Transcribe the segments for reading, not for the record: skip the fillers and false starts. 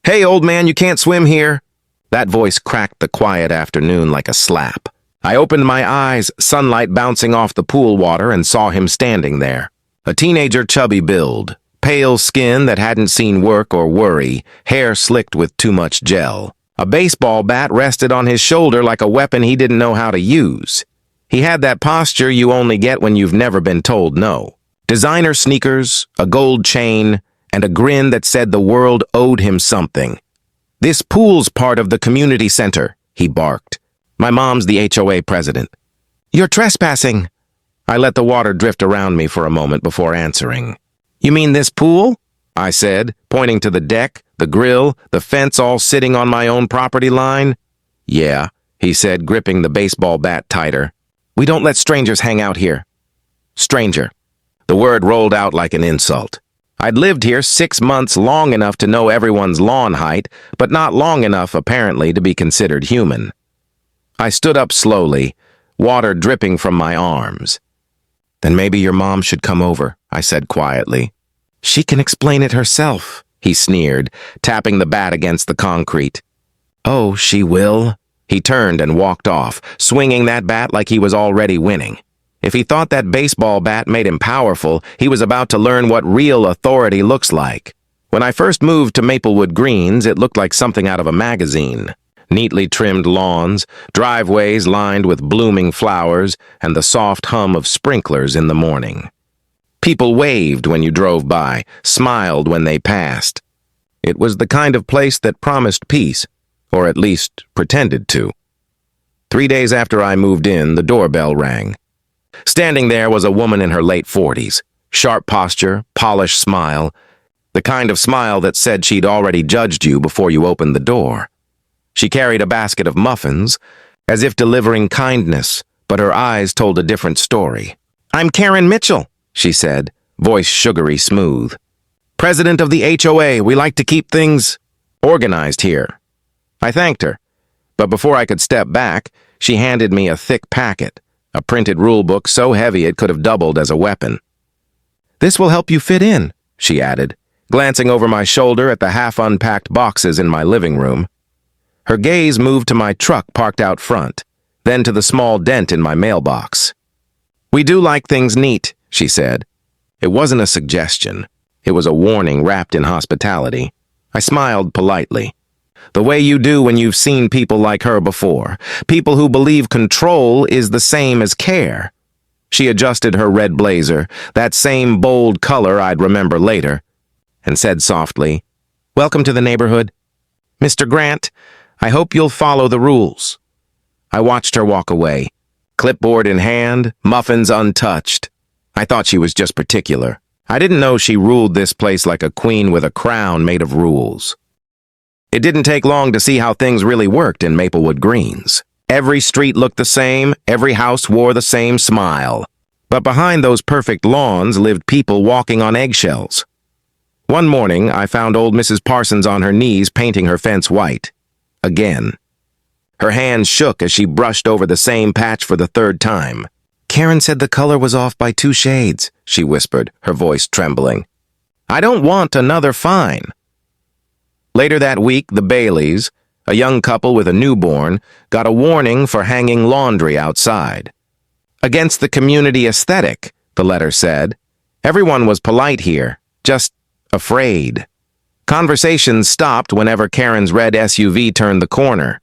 "Hey, old man, you can't swim here." That voice cracked the quiet afternoon like a slap. I opened my eyes, sunlight bouncing off the pool water, and saw him standing there. A teenager, chubby build, pale skin that hadn't seen work or worry, hair slicked with too much gel. A baseball bat rested on his shoulder like a weapon he didn't know how to use. He had that posture you only get when you've never been told no. Designer sneakers, a gold chain, and a grin that said the world owed him something. "This pool's part of the community center," he barked. "My mom's the HOA president." "You're trespassing." I let the water drift around me for a moment before answering. "You mean this pool?" I said, pointing to the deck, the grill, the fence all sitting on my own property line. "Yeah," he said, gripping the baseball bat tighter. "We don't let strangers hang out here." Stranger. The word rolled out like an insult. I'd lived here 6 months, long enough to know everyone's lawn height, but not long enough, apparently, to be considered human. I stood up slowly, water dripping from my arms. "Then maybe your mom should come over," I said quietly. "She can explain it herself," he sneered, tapping the bat against the concrete. "Oh, she will?" He turned and walked off, swinging that bat like he was already winning. If he thought that baseball bat made him powerful, he was about to learn what real authority looks like. When I first moved to Maplewood Greens, it looked like something out of a magazine. Neatly trimmed lawns, driveways lined with blooming flowers, and the soft hum of sprinklers in the morning. People waved when you drove by, smiled when they passed. It was the kind of place that promised peace, or at least pretended to. 3 days after I moved in, the doorbell rang. Standing there was a woman in her late 40s, sharp posture, polished smile, the kind of smile that said she'd already judged you before you opened the door. She carried a basket of muffins, as if delivering kindness, but her eyes told a different story. "I'm Karen Mitchell," she said, voice sugary smooth. "President of the HOA, we like to keep things organized here." I thanked her, but before I could step back, she handed me a thick packet, a printed rule book so heavy it could have doubled as a weapon. "This will help you fit in," she added, glancing over my shoulder at the half-unpacked boxes in my living room. Her gaze moved to my truck parked out front, then to the small dent in my mailbox. "We do like things neat," she said. It wasn't a suggestion. It was a warning wrapped in hospitality. I smiled politely. The way you do when you've seen people like her before. People who believe control is the same as care. She adjusted her red blazer, that same bold color I'd remember later, and said softly, "Welcome to the neighborhood. Mr. Grant, I hope you'll follow the rules." I watched her walk away, clipboard in hand, muffins untouched. I thought she was just particular. I didn't know she ruled this place like a queen with a crown made of rules. It didn't take long to see how things really worked in Maplewood Greens. Every street looked the same, every house wore the same smile. But behind those perfect lawns lived people walking on eggshells. One morning, I found old Mrs. Parsons on her knees painting her fence white. Again. Her hands shook as she brushed over the same patch for the 3rd time. "Karen said the color was off by 2 shades, she whispered, her voice trembling. "I don't want another fine." Later that week, the Baileys, a young couple with a newborn, got a warning for hanging laundry outside. "Against the community aesthetic," the letter said. Everyone was polite here, just afraid. Conversations stopped whenever Karen's red SUV turned the corner.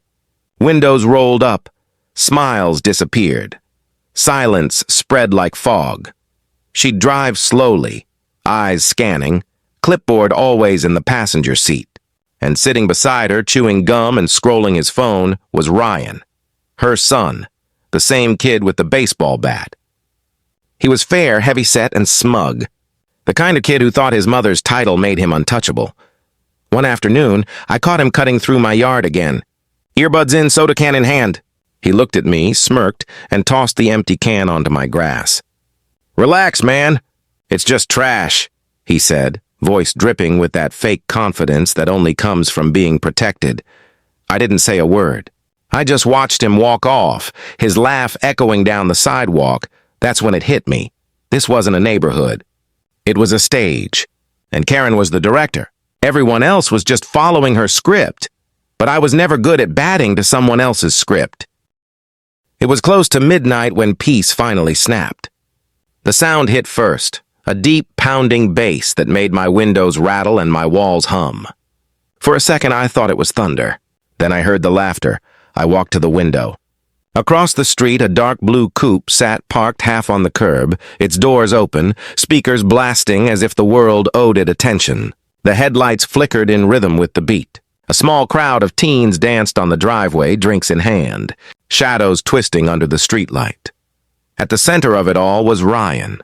Windows rolled up, smiles disappeared. Silence spread like fog. She'd drive slowly, eyes scanning, clipboard always in the passenger seat. And sitting beside her, chewing gum and scrolling his phone, was Ryan, her son, the same kid with the baseball bat. He was fair, heavy-set, and smug, the kind of kid who thought his mother's title made him untouchable. One afternoon, I caught him cutting through my yard again. Earbuds in, soda can in hand. He looked at me, smirked, and tossed the empty can onto my grass. "Relax, man. It's just trash," he said, voice dripping with that fake confidence that only comes from being protected. I didn't say a word. I just watched him walk off, his laugh echoing down the sidewalk. That's when it hit me. This wasn't a neighborhood. It was a stage, and Karen was the director, Everyone else was just following her script, but I was never good at batting to someone else's script. It was close to midnight when peace finally snapped. The sound hit first, a deep, pounding bass that made my windows rattle and my walls hum. For a second, I thought it was thunder. Then I heard the laughter. I walked to the window. Across the street, a dark blue coupe sat parked half on the curb, its doors open, speakers blasting as if the world owed it attention. The headlights flickered in rhythm with the beat. A small crowd of teens danced on the driveway, drinks in hand, shadows twisting under the streetlight. At the center of it all was Ryan.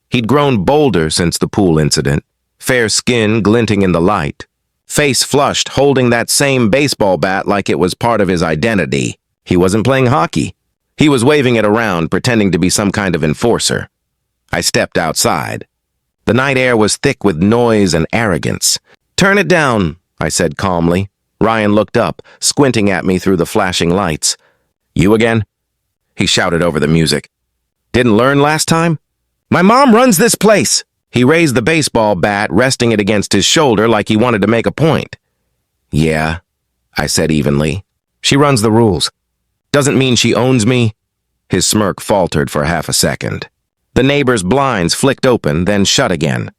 He'd grown bolder since the pool incident, fair skin glinting in the light, face flushed, holding that same baseball bat like it was part of his identity. He wasn't playing hockey. He was waving it around, pretending to be some kind of enforcer. I stepped outside. The night air was thick with noise and arrogance. "Turn it down," I said calmly. Ryan looked up, squinting at me through the flashing lights. "You again?" He shouted over the music. "Didn't learn last time? My mom runs this place!" He raised the baseball bat, resting it against his shoulder like he wanted to make a point. "Yeah," I said evenly. "She runs the rules. Doesn't mean she owns me." His smirk faltered for half a second. The neighbor's blinds flicked open, then shut again.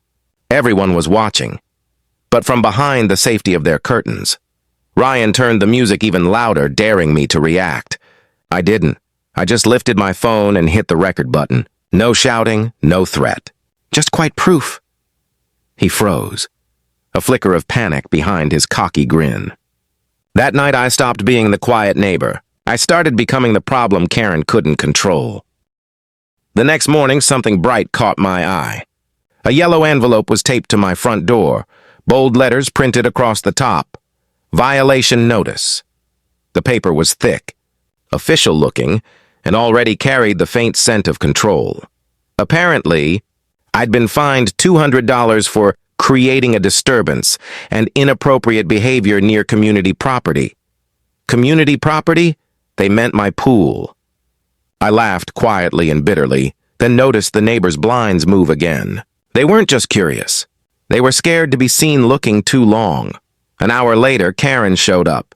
Everyone was watching, but from behind the safety of their curtains. Ryan turned the music even louder, daring me to react. I didn't. I just lifted my phone and hit the record button. No shouting, no threat. Just quite proof. He froze, a flicker of panic behind his cocky grin. That night I stopped being the quiet neighbor. I started becoming the problem Karen couldn't control. The next morning, something bright caught my eye. A yellow envelope was taped to my front door, bold letters printed across the top. Violation notice. The paper was thick, official-looking, and already carried the faint scent of control. Apparently, I'd been fined $200 for creating a disturbance and inappropriate behavior near community property. Community property? They meant my pool. I laughed quietly and bitterly, then noticed the neighbors' blinds move again. They weren't just curious. They were scared to be seen looking too long. An hour later, Karen showed up.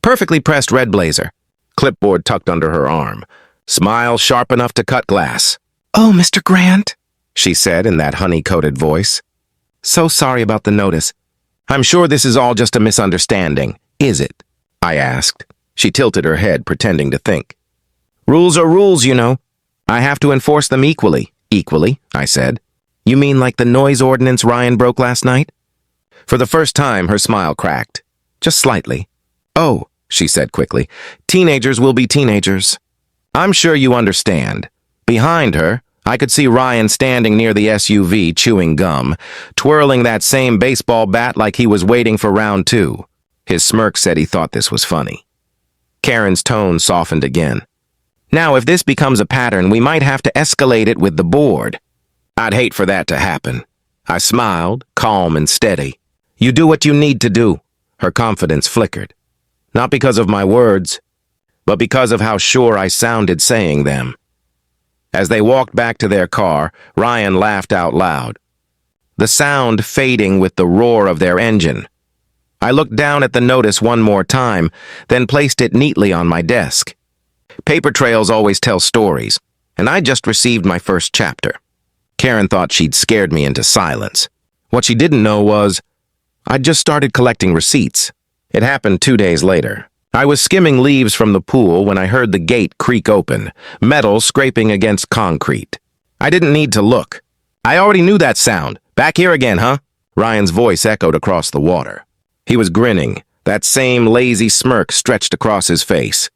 Perfectly pressed red blazer, clipboard tucked under her arm, smile sharp enough to cut glass. "Oh, Mr. Grant," she said in that honey-coated voice. "So sorry about the notice. I'm sure this is all just a misunderstanding. Is it?" I asked. She tilted her head, pretending to think. "Rules are rules, you know. I have to enforce them equally." "Equally," I said. "You mean like the noise ordinance Ryan broke last night?" For the first time, her smile cracked. Just slightly. "Oh," she said quickly, "teenagers will be teenagers." I'm sure you understand. Behind her, I could see Ryan standing near the SUV chewing gum, twirling that same baseball bat like he was waiting for round two. His smirk said he thought this was funny. Karen's tone softened again. "Now, if this becomes a pattern, we might have to escalate it with the board." "I'd hate for that to happen." I smiled, calm and steady. "You do what you need to do." Her confidence flickered. Not because of my words, but because of how sure I sounded saying them. As they walked back to their car, Ryan laughed out loud, the sound fading with the roar of their engine. I looked down at the notice one more time, then placed it neatly on my desk. Paper trails always tell stories, and I just received my first chapter. Karen thought she'd scared me into silence. What she didn't know was, I'd just started collecting receipts. It happened 2 days later. I was skimming leaves from the pool when I heard the gate creak open, metal scraping against concrete. I didn't need to look. I already knew that sound. "Back here again, huh?" Ryan's voice echoed across the water. He was grinning, that same lazy smirk stretched across his face.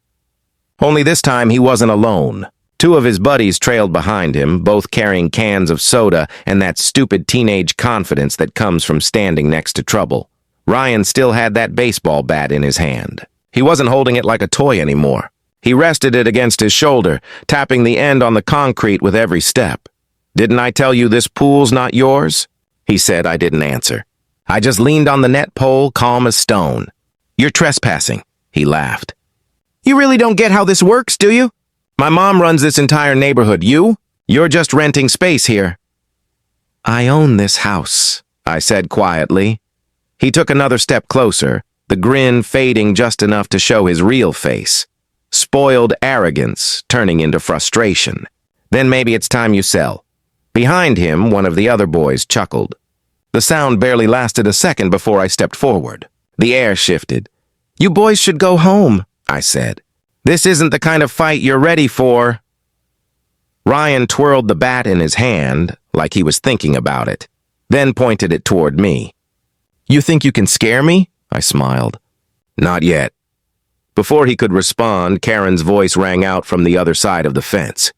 Only this time he wasn't alone. 2 of his buddies trailed behind him, both carrying cans of soda and that stupid teenage confidence that comes from standing next to trouble. Ryan still had that baseball bat in his hand. He wasn't holding it like a toy anymore. He rested it against his shoulder, tapping the end on the concrete with every step. "Didn't I tell you this pool's not yours?" He said. I didn't answer. I just leaned on the net pole, calm as stone. "You're trespassing," he laughed. "You really don't get how this works, do you? My mom runs this entire neighborhood. You're just renting space here." "I own this house," I said quietly. He took another step closer, the grin fading just enough to show his real face. Spoiled arrogance turning into frustration. Then maybe it's time you sell. Behind him, one of the other boys chuckled. The sound barely lasted a second before I stepped forward. The air shifted. You boys should go home, I said. This isn't the kind of fight you're ready for. Ryan twirled the bat in his hand, like he was thinking about it, then pointed it toward me. You think you can scare me? I smiled. Not yet. Before he could respond, Karen's voice rang out from the other side of the fence.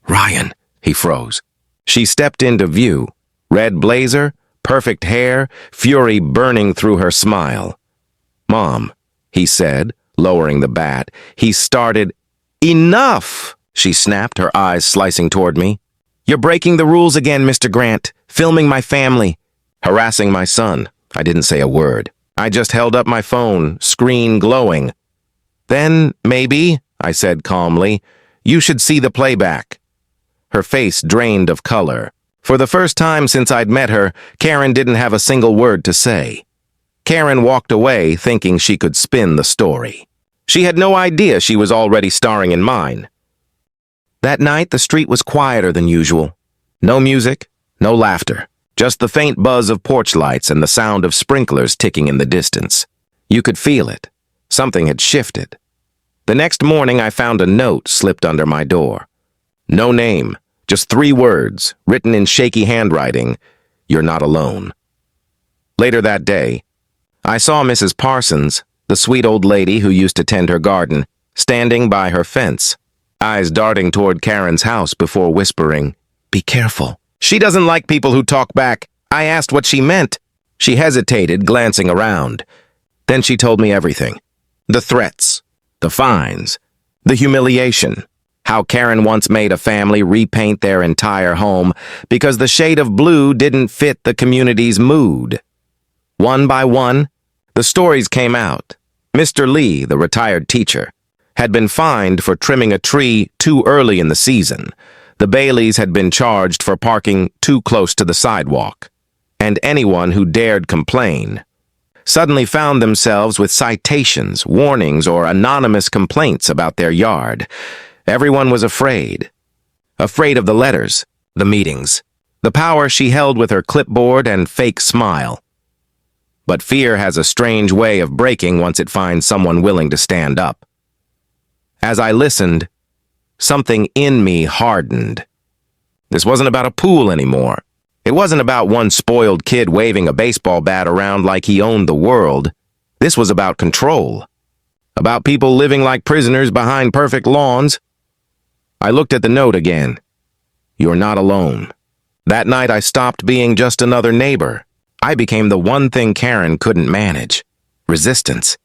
Ryan, he froze. She stepped into view. Red blazer, perfect hair, fury burning through her smile. Mom, he said, lowering the bat. He started. Enough, she snapped, her eyes slicing toward me. You're breaking the rules again, Mr. Grant. Filming my family. Harassing my son. I didn't say a word. I just held up my phone, screen glowing. Then, maybe, I said calmly, you should see the playback. Her face drained of color. For the first time since I'd met her, Karen didn't have a single word to say. Karen walked away thinking she could spin the story. She had no idea she was already starring in mine. That night, the street was quieter than usual. No music, no laughter, just the faint buzz of porch lights and the sound of sprinklers ticking in the distance. You could feel it. Something had shifted. The next morning, I found a note slipped under my door. No name, just 3 words, written in shaky handwriting. You're not alone. Later that day, I saw Mrs. Parsons, the sweet old lady who used to tend her garden, standing by her fence, eyes darting toward Karen's house before whispering, Be careful. She doesn't like people who talk back. I asked what she meant. She hesitated, glancing around. Then she told me everything. The threats, the fines, the humiliation, how Karen once made a family repaint their entire home because the shade of blue didn't fit the community's mood. One by one, the stories came out. Mr. Lee, the retired teacher, had been fined for trimming a tree too early in the season. The Baileys had been charged for parking too close to the sidewalk. And anyone who dared complain suddenly found themselves with citations, warnings, or anonymous complaints about their yard. Everyone was afraid. Afraid of the letters, the meetings, the power she held with her clipboard and fake smile. But fear has a strange way of breaking once it finds someone willing to stand up. As I listened, something in me hardened. This wasn't about a pool anymore. It wasn't about one spoiled kid waving a baseball bat around like he owned the world. This was about control. About people living like prisoners behind perfect lawns. I looked at the note again. You're not alone. That night I stopped being just another neighbor. I became the one thing Karen couldn't manage. Resistance.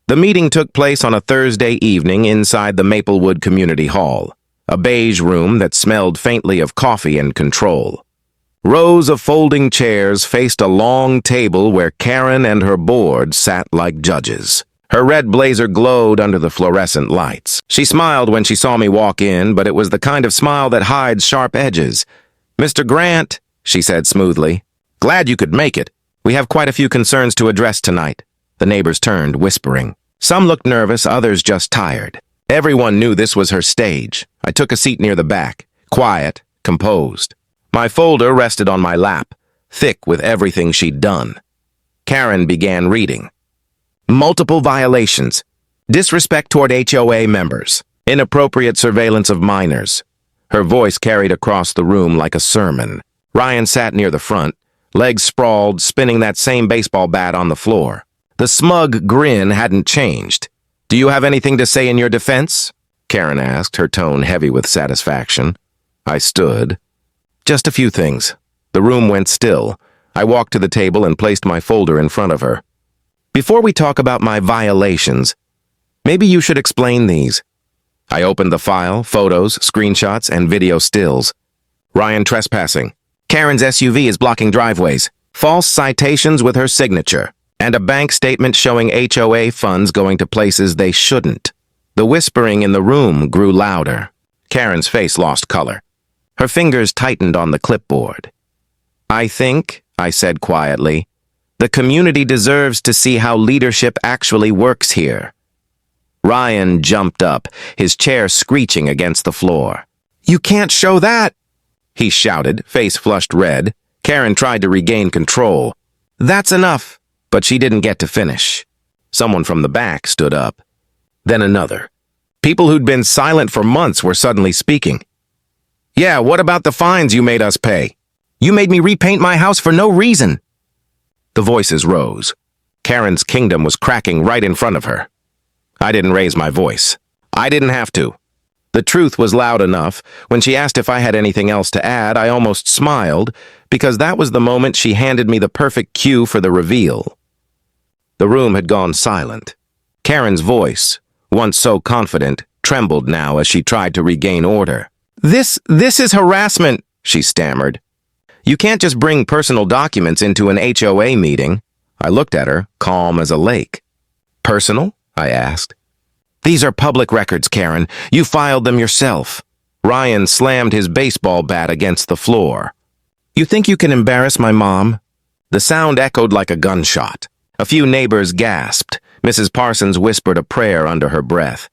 The meeting took place on a Thursday evening inside the Maplewood Community Hall, a beige room that smelled faintly of coffee and control. Rows of folding chairs faced a long table where Karen and her board sat like judges. Her red blazer glowed under the fluorescent lights. She smiled when she saw me walk in, but it was the kind of smile that hides sharp edges. Mr. Grant, she said smoothly, glad you could make it. We have quite a few concerns to address tonight. The neighbors turned, whispering. Some looked nervous, others just tired. Everyone knew this was her stage. I took a seat near the back, quiet, composed. My folder rested on my lap, thick with everything she'd done. Karen began reading. Multiple violations. Disrespect toward HOA members. Inappropriate surveillance of minors. Her voice carried across the room like a sermon. Ryan sat near the front, legs sprawled, spinning that same baseball bat on the floor. The smug grin hadn't changed. Do you have anything to say in your defense? Karen asked, her tone heavy with satisfaction. I stood. Just a few things. The room went still. I walked to the table and placed my folder in front of her. Before we talk about my violations, maybe you should explain these. I opened the file, photos, screenshots, and video stills. Ryan trespassing. Karen's SUV is blocking driveways. False citations with her signature. And a bank statement showing HOA funds going to places they shouldn't. The whispering in the room grew louder. Karen's face lost color. Her fingers tightened on the clipboard. I think, I said quietly, The community deserves to see how leadership actually works here. Ryan jumped up, his chair screeching against the floor. "You can't show that!" he shouted, face flushed red. Karen tried to regain control. "That's enough." But she didn't get to finish. Someone from the back stood up. Then another. People who'd been silent for months were suddenly speaking. "Yeah, what about the fines you made us pay? You made me repaint my house for no reason." The voices rose. Karen's kingdom was cracking right in front of her. I didn't raise my voice. I didn't have to. The truth was loud enough. When she asked if I had anything else to add, I almost smiled, because that was the moment she handed me the perfect cue for the reveal. The room had gone silent. Karen's voice, once so confident, trembled now as she tried to regain order. This is harassment," she stammered. "You can't just bring personal documents into an HOA meeting." I looked at her, calm as a lake. "Personal?" I asked. "These are public records, Karen. You filed them yourself." Ryan slammed his baseball bat against the floor. "You think you can embarrass my mom?" The sound echoed like a gunshot. A few neighbors gasped. Mrs. Parsons whispered a prayer under her breath.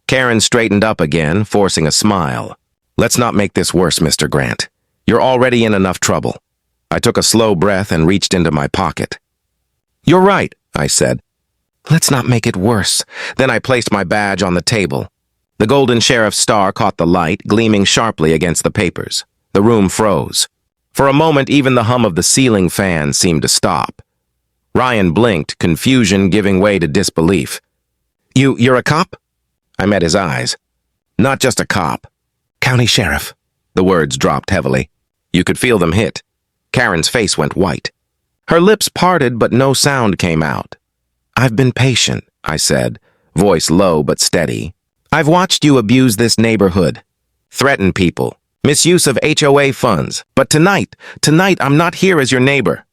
Karen straightened up again, forcing a smile. "Let's not make this worse, Mr. Grant. You're already in enough trouble." I took a slow breath and reached into my pocket. "You're right," I said. "Let's not make it worse." Then I placed my badge on the table. The golden sheriff's star caught the light, gleaming sharply against the papers. The room froze. For a moment, even the hum of the ceiling fan seemed to stop. Ryan blinked, confusion giving way to disbelief. You're a cop?" I met his eyes. "Not just a cop. County sheriff." The words dropped heavily. You could feel them hit. Karen's face went white. Her lips parted, but no sound came out. "I've been patient," I said, voice low but steady. "I've watched you abuse this neighborhood, threaten people, misuse of HOA funds. But tonight I'm not here as your neighbor."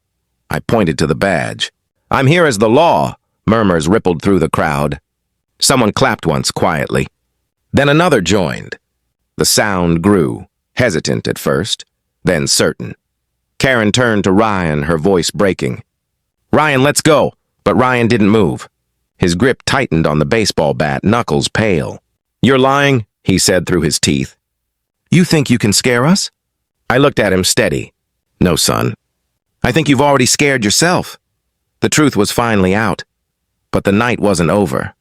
I pointed to the badge. "I'm here as the law," murmurs rippled through the crowd. Someone clapped once quietly. Then another joined. The sound grew, hesitant at first, then certain. Karen turned to Ryan, her voice breaking. "Ryan, let's go." But Ryan didn't move. His grip tightened on the baseball bat, knuckles pale. "You're lying," he said through his teeth. "You think you can scare us?" I looked at him steady. "No, son. I think you've already scared yourself." The truth was finally out. But the night wasn't over.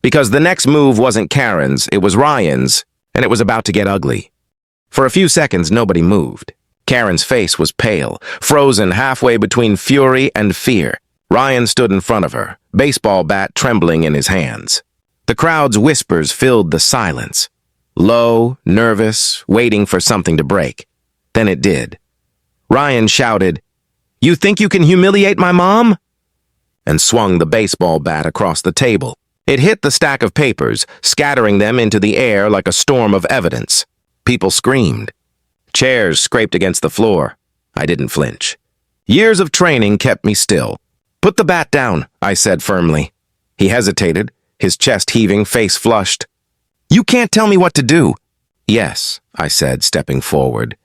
Because the next move wasn't Karen's, it was Ryan's, and it was about to get ugly. For a few seconds, nobody moved. Karen's face was pale, frozen halfway between fury and fear. Ryan stood in front of her, baseball bat trembling in his hands. The crowd's whispers filled the silence. Low, nervous, waiting for something to break. Then it did. Ryan shouted, "You think you can humiliate my mom?" and swung the baseball bat across the table. It hit the stack of papers, scattering them into the air like a storm of evidence. People screamed. Chairs scraped against the floor. I didn't flinch. Years of training kept me still. "Put the bat down," I said firmly. He hesitated, his chest heaving, face flushed. "You can't tell me what to do." "Yes," I said, stepping forward.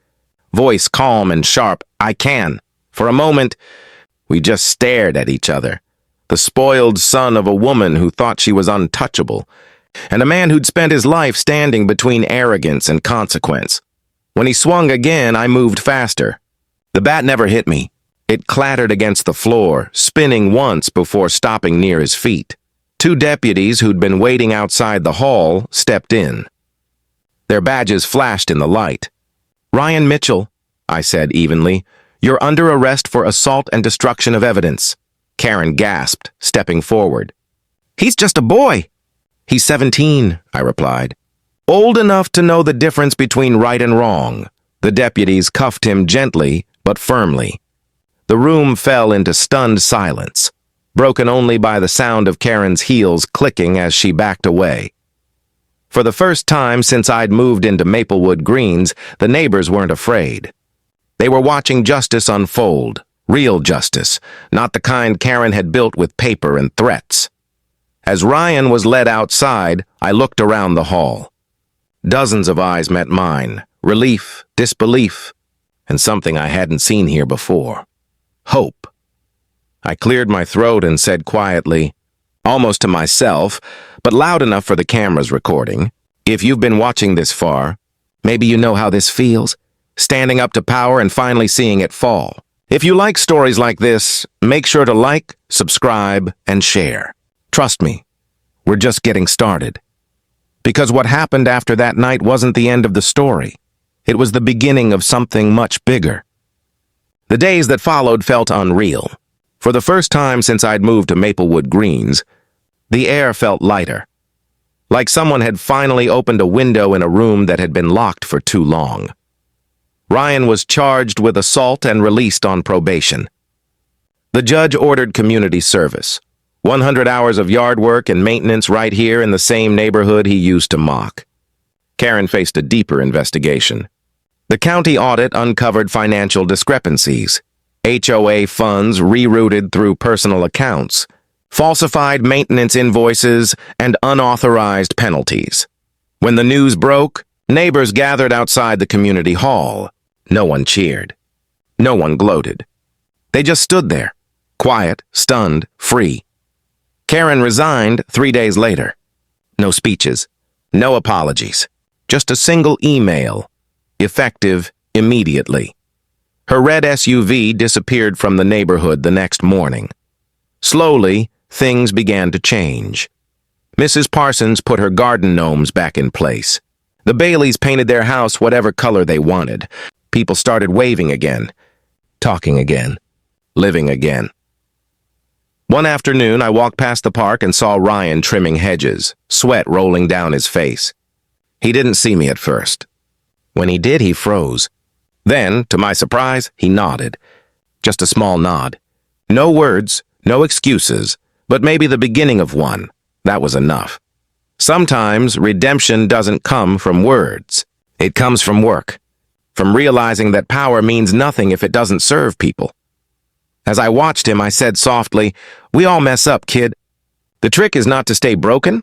Voice calm and sharp, "I can." For a moment, we just stared at each other. The spoiled son of a woman who thought she was untouchable, and a man who'd spent his life standing between arrogance and consequence. When he swung again, I moved faster. The bat never hit me. It clattered against the floor, spinning once before stopping near his feet. Two deputies who'd been waiting outside the hall stepped in. Their badges flashed in the light. "Ryan Mitchell," I said evenly, "you're under arrest for assault and destruction of evidence." Karen gasped, stepping forward. "He's just a boy." "He's 17, I replied. "Old enough to know the difference between right and wrong." The deputies cuffed him gently, but firmly. The room fell into stunned silence, broken only by the sound of Karen's heels clicking as she backed away. For the first time since I'd moved into Maplewood Greens, the neighbors weren't afraid. They were watching justice unfold, real justice, not the kind Karen had built with paper and threats. As Ryan was led outside, I looked around the hall. Dozens of eyes met mine, relief, disbelief, and something I hadn't seen here before. Hope. I cleared my throat and said quietly, almost to myself, but loud enough for the camera's recording, "If you've been watching this far, maybe you know how this feels, standing up to power and finally seeing it fall. If you like stories like this, make sure to like, subscribe, and share. Trust me, we're just getting started." Because what happened after that night wasn't the end of the story. It was the beginning of something much bigger. The days that followed felt unreal. For the first time since I'd moved to Maplewood Greens, the air felt lighter. Like someone had finally opened a window in a room that had been locked for too long. Ryan was charged with assault and released on probation. The judge ordered community service. 100 hours of yard work and maintenance right here in the same neighborhood he used to mock. Karen faced a deeper investigation. The county audit uncovered financial discrepancies, HOA funds rerouted through personal accounts, falsified maintenance invoices, and unauthorized penalties. When the news broke, neighbors gathered outside the community hall. No one cheered. No one gloated. They just stood there, quiet, stunned, free. Karen resigned 3 days later. No speeches, no apologies, just a single email, effective immediately. Her red SUV disappeared from the neighborhood the next morning. Slowly, things began to change. Mrs. Parsons put her garden gnomes back in place. The Baileys painted their house whatever color they wanted. People started waving again, talking again, living again. One afternoon, I walked past the park and saw Ryan trimming hedges, sweat rolling down his face. He didn't see me at first. When he did, he froze. Then, to my surprise, he nodded. Just a small nod. No words, no excuses, but maybe the beginning of one. That was enough. Sometimes redemption doesn't come from words. It comes from work, from realizing that power means nothing if it doesn't serve people. As I watched him, I said softly, "We all mess up, kid. The trick is not to stay broken."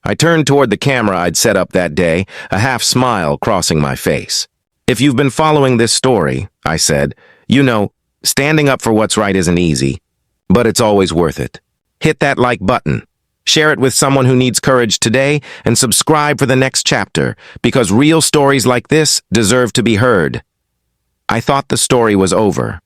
I turned toward the camera I'd set up that day, a half smile crossing my face. "If you've been following this story," I said, "you know, standing up for what's right isn't easy, but it's always worth it. Hit that like button. Share it with someone who needs courage today, and subscribe for the next chapter, because real stories like this deserve to be heard." I thought the story was over.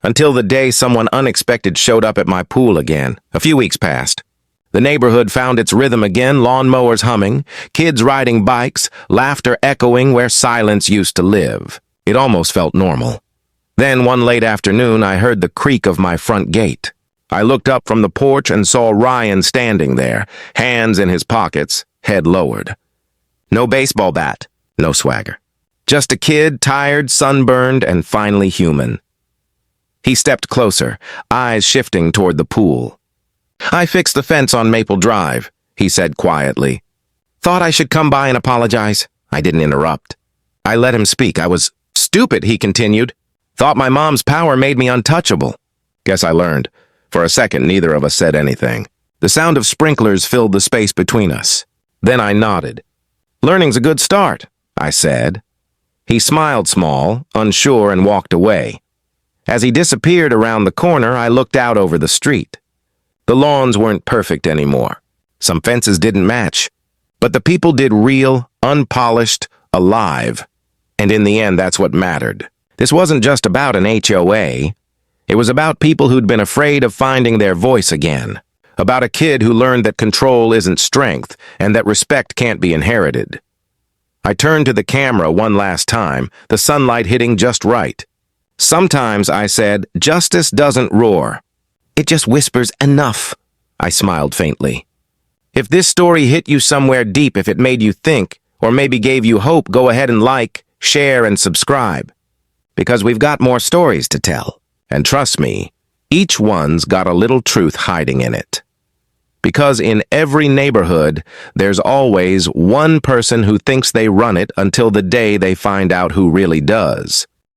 Until the day someone unexpected showed up at my pool again. A few weeks passed. The neighborhood found its rhythm again, lawnmowers humming, kids riding bikes, laughter echoing where silence used to live. It almost felt normal. Then one late afternoon, I heard the creak of my front gate. I looked up from the porch and saw Ryan standing there, hands in his pockets, head lowered. No baseball bat, no swagger. Just a kid, tired, sunburned, and finally human. He stepped closer, eyes shifting toward the pool. "I fixed the fence on Maple Drive," he said quietly. "Thought I should come by and apologize." I didn't interrupt. I let him speak. "I was stupid," he continued. "Thought my mom's power made me untouchable." Guess I learned. For a second, neither of us said anything. The sound of sprinklers filled the space between us. Then I nodded. "Learning's a good start," I said. He smiled small, unsure, and walked away. As he disappeared around the corner, I looked out over the street. The lawns weren't perfect anymore. Some fences didn't match. But the people did real, unpolished, alive. And in the end, that's what mattered. This wasn't just about an HOA. It was about people who'd been afraid of finding their voice again. About a kid who learned that control isn't strength and that respect can't be inherited. I turned to the camera one last time, the sunlight hitting just right. "Sometimes," I said, "justice doesn't roar. It just whispers enough." I smiled faintly. If this story hit you somewhere deep, if it made you think, or maybe gave you hope, go ahead and like, share, and subscribe. Because we've got more stories to tell. And trust me, each one's got a little truth hiding in it. Because in every neighborhood, there's always one person who thinks they run it until the day they find out who really does.